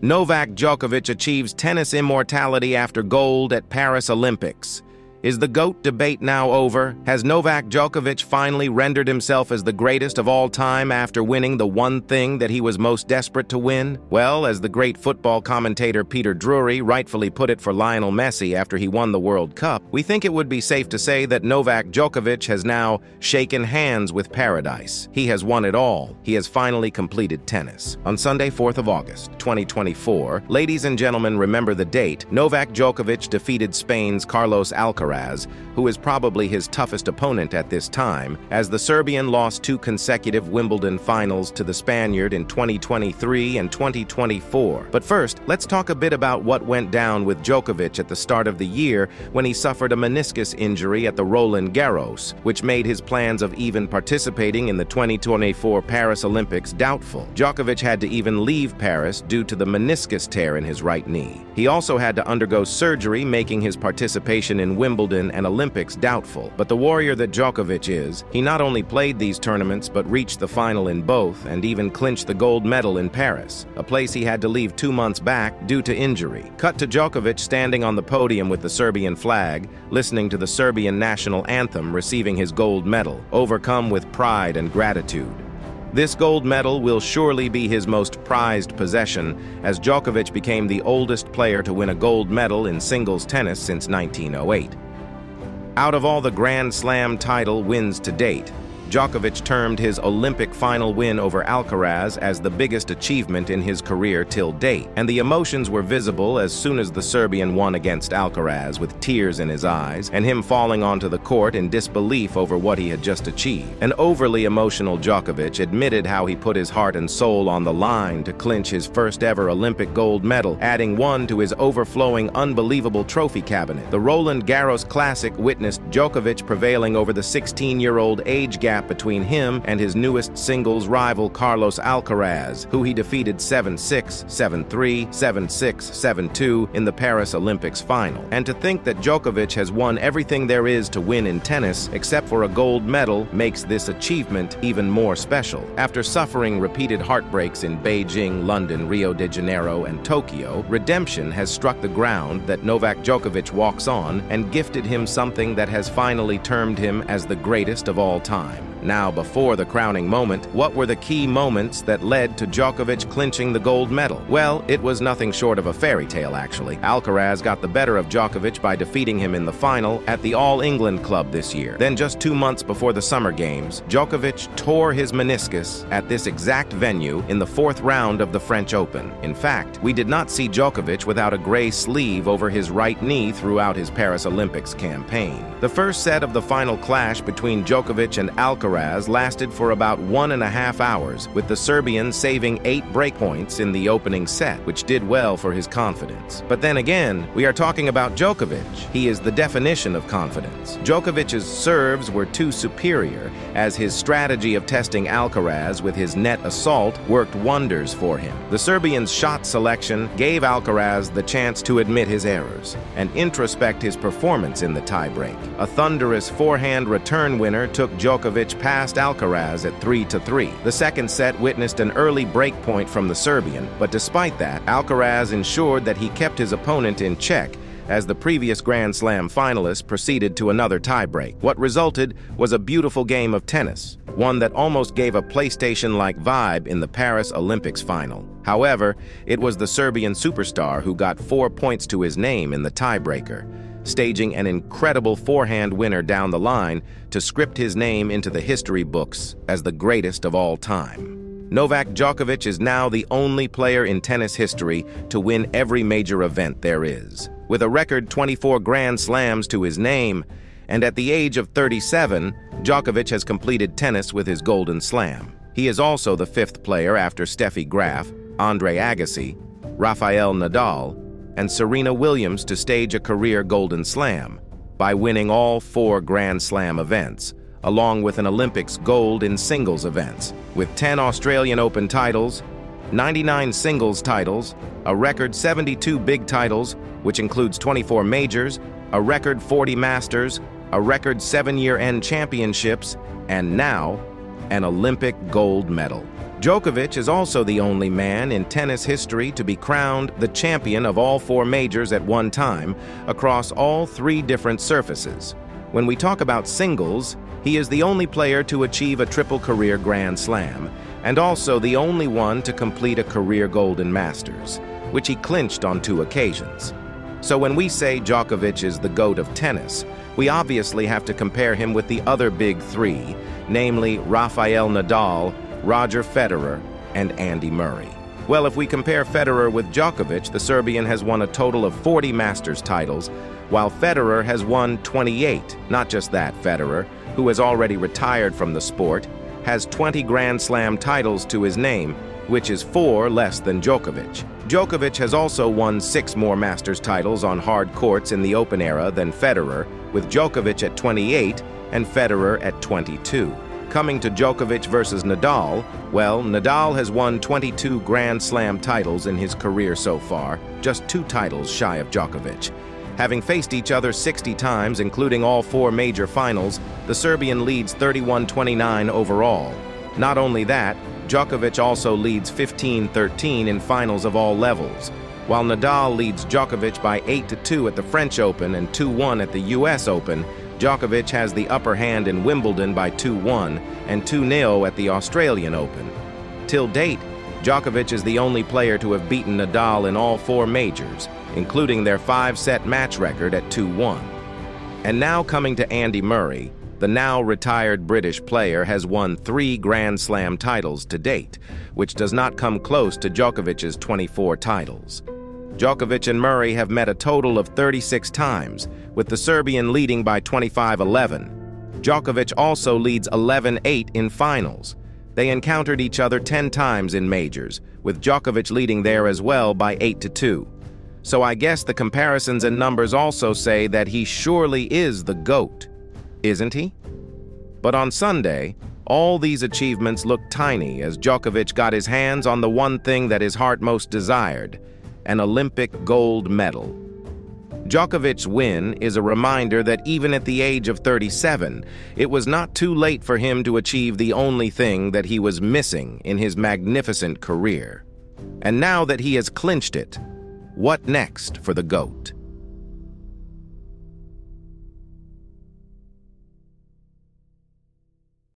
Novak Djokovic achieves tennis immortality after gold at Paris Olympics. Is the GOAT debate now over? Has Novak Djokovic finally rendered himself as the greatest of all time after winning the one thing that he was most desperate to win? Well, as the great football commentator Peter Drury rightfully put it for Lionel Messi after he won the World Cup, we think it would be safe to say that Novak Djokovic has now shaken hands with paradise. He has won it all. He has finally completed tennis. On Sunday, 4th of August, 2024, ladies and gentlemen, remember the date, Novak Djokovic defeated Spain's Carlos Alcaraz, who is probably his toughest opponent at this time, as the Serbian lost 2 consecutive Wimbledon finals to the Spaniard in 2023 and 2024. But first, let's talk a bit about what went down with Djokovic at the start of the year when he suffered a meniscus injury at the Roland Garros, which made his plans of even participating in the 2024 Paris Olympics doubtful. Djokovic had to even leave Paris due to the meniscus tear in his right knee. He also had to undergo surgery, making his participation in Wimbledon and Olympics doubtful. But the warrior that Djokovic is, he not only played these tournaments but reached the final in both and even clinched the gold medal in Paris, a place he had to leave 2 months back due to injury. Cut to Djokovic standing on the podium with the Serbian flag, listening to the Serbian national anthem, receiving his gold medal, overcome with pride and gratitude. This gold medal will surely be his most prized possession, as Djokovic became the oldest player to win a gold medal in singles tennis since 1908. Out of all the Grand Slam title wins to date, Djokovic termed his Olympic final win over Alcaraz as the biggest achievement in his career till date, and the emotions were visible as soon as the Serbian won against Alcaraz with tears in his eyes and him falling onto the court in disbelief over what he had just achieved. An overly emotional Djokovic admitted how he put his heart and soul on the line to clinch his first ever Olympic gold medal, adding one to his overflowing, unbelievable trophy cabinet. The Roland Garros Classic witnessed Djokovic prevailing over the 16-year-old age gap between him and his newest singles rival Carlos Alcaraz, who he defeated 7-6, 7-3, 7-6, 7-2 in the Paris Olympics final. And to think that Djokovic has won everything there is to win in tennis except for a gold medal makes this achievement even more special. After suffering repeated heartbreaks in Beijing, London, Rio de Janeiro, and Tokyo, redemption has struck the ground that Novak Djokovic walks on and gifted him something that has finally termed him as the greatest of all time. Now, before the crowning moment, what were the key moments that led to Djokovic clinching the gold medal? Well, it was nothing short of a fairy tale, actually. Alcaraz got the better of Djokovic by defeating him in the final at the All England Club this year. Then, just 2 months before the Summer Games, Djokovic tore his meniscus at this exact venue in the 4th round of the French Open. In fact, we did not see Djokovic without a gray sleeve over his right knee throughout his Paris Olympics campaign. The first set of the final clash between Djokovic and Alcaraz lasted for about 1.5 hours, with the Serbian saving 8 breakpoints in the opening set, which did well for his confidence. But then again, we are talking about Djokovic. He is the definition of confidence. Djokovic's serves were too superior, as his strategy of testing Alcaraz with his net assault worked wonders for him. The Serbian's shot selection gave Alcaraz the chance to admit his errors and introspect his performance in the tiebreak. A thunderous forehand return winner took Djokovic past Alcaraz at 3-3. The second set witnessed an early break point from the Serbian, but despite that, Alcaraz ensured that he kept his opponent in check as the previous Grand Slam finalist proceeded to another tiebreak. What resulted was a beautiful game of tennis, one that almost gave a PlayStation-like vibe in the Paris Olympics final. However, it was the Serbian superstar who got 4 points to his name in the tiebreaker, staging an incredible forehand winner down the line to script his name into the history books as the greatest of all time. Novak Djokovic is now the only player in tennis history to win every major event there is, with a record 24 Grand Slams to his name, and at the age of 37, Djokovic has completed tennis with his Golden Slam. He is also the 5th player after Steffi Graf, Andre Agassi, Rafael Nadal, and Serena Williams to stage a career Golden Slam by winning all 4 Grand Slam events, along with an Olympics gold in singles events, with 10 Australian Open titles, 99 singles titles, a record 72 big titles, which includes 24 majors, a record 40 Masters, a record 7-year end championships, and now an Olympic gold medal. Djokovic is also the only man in tennis history to be crowned the champion of all 4 majors at one time across all 3 different surfaces. When we talk about singles, he is the only player to achieve a triple career Grand Slam, and also the only one to complete a career Golden Masters, which he clinched on 2 occasions. So when we say Djokovic is the GOAT of tennis, we obviously have to compare him with the other big 3, namely Rafael Nadal, Roger Federer, and Andy Murray. Well, if we compare Federer with Djokovic, the Serbian has won a total of 40 Masters titles, while Federer has won 28. Not just that, Federer, who has already retired from the sport, has 20 Grand Slam titles to his name, which is 4 less than Djokovic. Djokovic has also won 6 more Masters titles on hard courts in the Open era than Federer, with Djokovic at 28 and Federer at 22. Coming to Djokovic versus Nadal, well, Nadal has won 22 Grand Slam titles in his career so far, just 2 titles shy of Djokovic. Having faced each other 60 times, including all 4 major finals, the Serbian leads 31-29 overall. Not only that, Djokovic also leads 15-13 in finals of all levels. While Nadal leads Djokovic by 8-2 at the French Open and 2-1 at the US Open, Djokovic has the upper hand in Wimbledon by 2-1 and 2-0 at the Australian Open. Till date, Djokovic is the only player to have beaten Nadal in all 4 majors, including their 5-set match record at 2-1. And now coming to Andy Murray, the now retired British player has won 3 Grand Slam titles to date, which does not come close to Djokovic's 24 titles. Djokovic and Murray have met a total of 36 times, with the Serbian leading by 25-11. Djokovic also leads 11-8 in finals. They encountered each other 10 times in majors, with Djokovic leading there as well by 8-2. So I guess the comparisons and numbers also say that he surely is the GOAT, isn't he? But on Sunday, all these achievements looked tiny as Djokovic got his hands on the one thing that his heart most desired, an Olympic gold medal. Djokovic's win is a reminder that even at the age of 37, it was not too late for him to achieve the only thing that he was missing in his magnificent career. And now that he has clinched it, what next for the GOAT?